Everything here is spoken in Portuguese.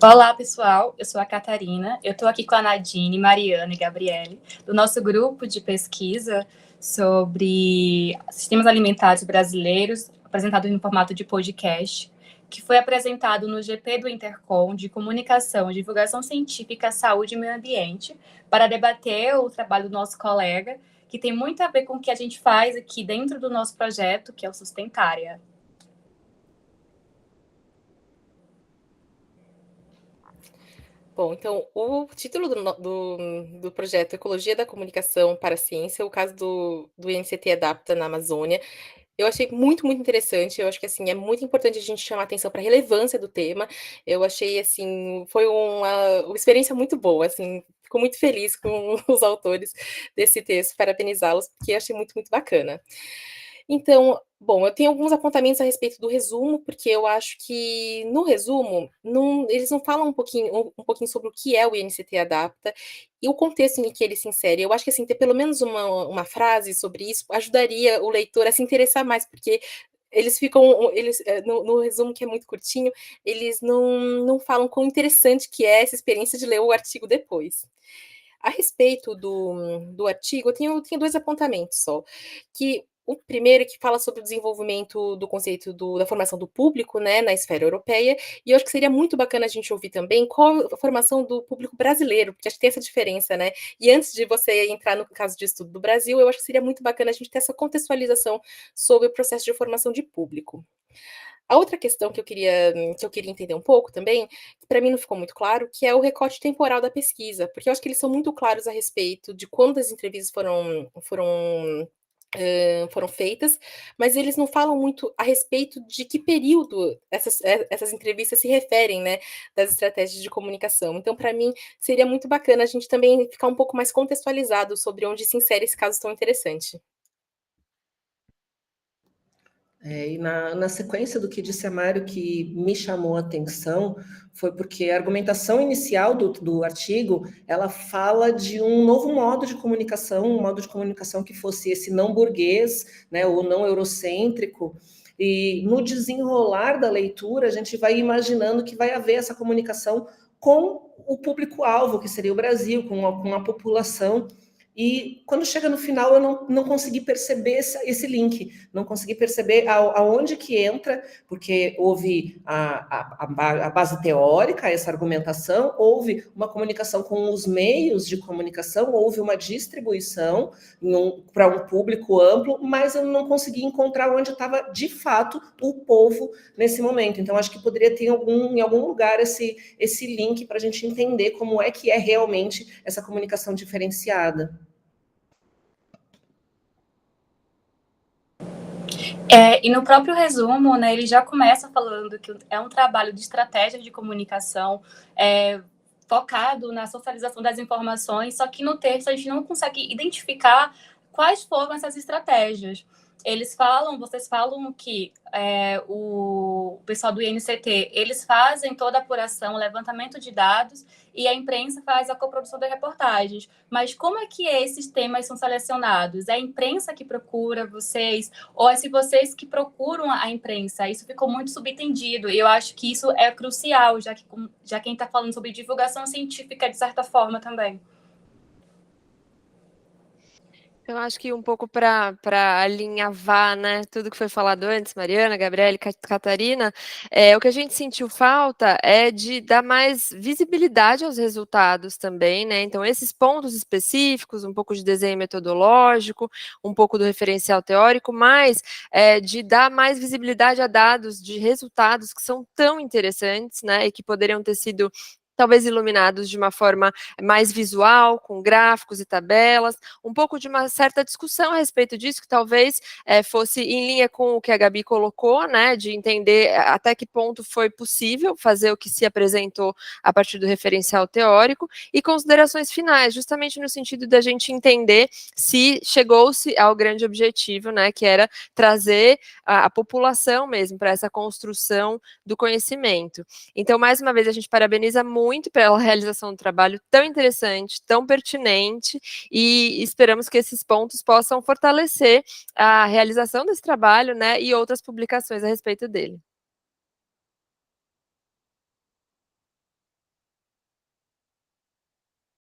Olá, pessoal. Eu sou a Catarina. Eu estou aqui com a Nadine, Mariana e Gabriele, do nosso grupo de pesquisa sobre sistemas alimentares brasileiros, apresentado no formato de podcast, que foi apresentado no GP do Intercom de Comunicação, Divulgação Científica, Saúde e Meio Ambiente, para debater o trabalho do nosso colega, que tem muito a ver com o que a gente faz aqui dentro do nosso projeto, que é o Sustentária. Bom, então, o título do projeto Ecologia da Comunicação para a Ciência, o caso do INCT Adapta na Amazônia, eu achei muito, muito interessante. Eu acho que, assim, é muito importante a gente chamar atenção para a relevância do tema. Eu achei, assim, foi uma experiência muito boa, assim, fico muito feliz com os autores desse texto, parabenizá-los, porque eu achei muito, muito bacana. Então, bom, eu tenho alguns apontamentos a respeito do resumo, porque eu acho que no resumo eles não falam um pouquinho sobre o que é o INCT Adapta e o contexto em que ele se insere. Eu acho que, assim, ter pelo menos uma frase sobre isso ajudaria o leitor a se interessar mais, porque eles ficam, no resumo, que é muito curtinho, eles não falam quão interessante que é essa experiência de ler o artigo depois. A respeito do artigo, eu tenho 2 apontamentos só, que o primeiro é que fala sobre o desenvolvimento do conceito da formação do público, né, na esfera europeia, e eu acho que seria muito bacana a gente ouvir também qual a formação do público brasileiro, porque acho que tem essa diferença, né, e antes de você entrar no caso de estudo do Brasil, eu acho que seria muito bacana a gente ter essa contextualização sobre o processo de formação de público. A outra questão que eu queria entender um pouco também, que para mim não ficou muito claro, que é o recorte temporal da pesquisa, porque eu acho que eles são muito claros a respeito de quando as entrevistas foram feitas, mas eles não falam muito a respeito de que período essas entrevistas se referem, né, das estratégias de comunicação. Então, para mim, seria muito bacana a gente também ficar um pouco mais contextualizado sobre onde se insere esse caso tão interessante. E na sequência do que disse a Mário, que me chamou a atenção foi porque a argumentação inicial do artigo, ela fala de um novo modo de comunicação, um modo de comunicação que fosse esse não burguês, né, ou não eurocêntrico, e no desenrolar da leitura, a gente vai imaginando que vai haver essa comunicação com o público-alvo, que seria o Brasil, com a população. E quando chega no final, eu não consegui perceber esse link, não consegui perceber aonde que entra, porque houve a base teórica, essa argumentação, houve uma comunicação com os meios de comunicação, houve uma distribuição para um público amplo, mas eu não consegui encontrar onde estava, de fato, o povo nesse momento. Então, acho que poderia ter em algum lugar esse link para a gente entender como é que é realmente essa comunicação diferenciada. E no próprio resumo, né, ele já começa falando que é um trabalho de estratégia de comunicação focado na socialização das informações, só que no texto a gente não consegue identificar quais foram essas estratégias. Vocês falam que o pessoal do INCT, eles fazem toda a apuração, o levantamento de dados, e a imprensa faz a coprodução das reportagens. Mas como é que esses temas são selecionados? É a imprensa que procura vocês? Ou é se vocês que procuram a imprensa? Isso ficou muito subentendido. E eu acho que isso é crucial, já que quem está falando sobre divulgação científica, de certa forma, também. Eu acho que um pouco para alinhavar, né, tudo que foi falado antes, Mariana, Gabriele, Catarina, o que a gente sentiu falta é de dar mais visibilidade aos resultados também, né? Então, esses pontos específicos, um pouco de desenho metodológico, um pouco do referencial teórico, mas de dar mais visibilidade a dados de resultados que são tão interessantes, né, e que poderiam ter sido talvez iluminados de uma forma mais visual, com gráficos e tabelas, um pouco de uma certa discussão a respeito disso, que talvez fosse em linha com o que a Gabi colocou, né, de entender até que ponto foi possível fazer o que se apresentou a partir do referencial teórico, e considerações finais, justamente no sentido da gente entender se chegou-se ao grande objetivo, né, que era trazer a população mesmo para essa construção do conhecimento. Então, mais uma vez, a gente parabeniza muito pela realização do trabalho tão interessante, tão pertinente, e esperamos que esses pontos possam fortalecer a realização desse trabalho, né, e outras publicações a respeito dele.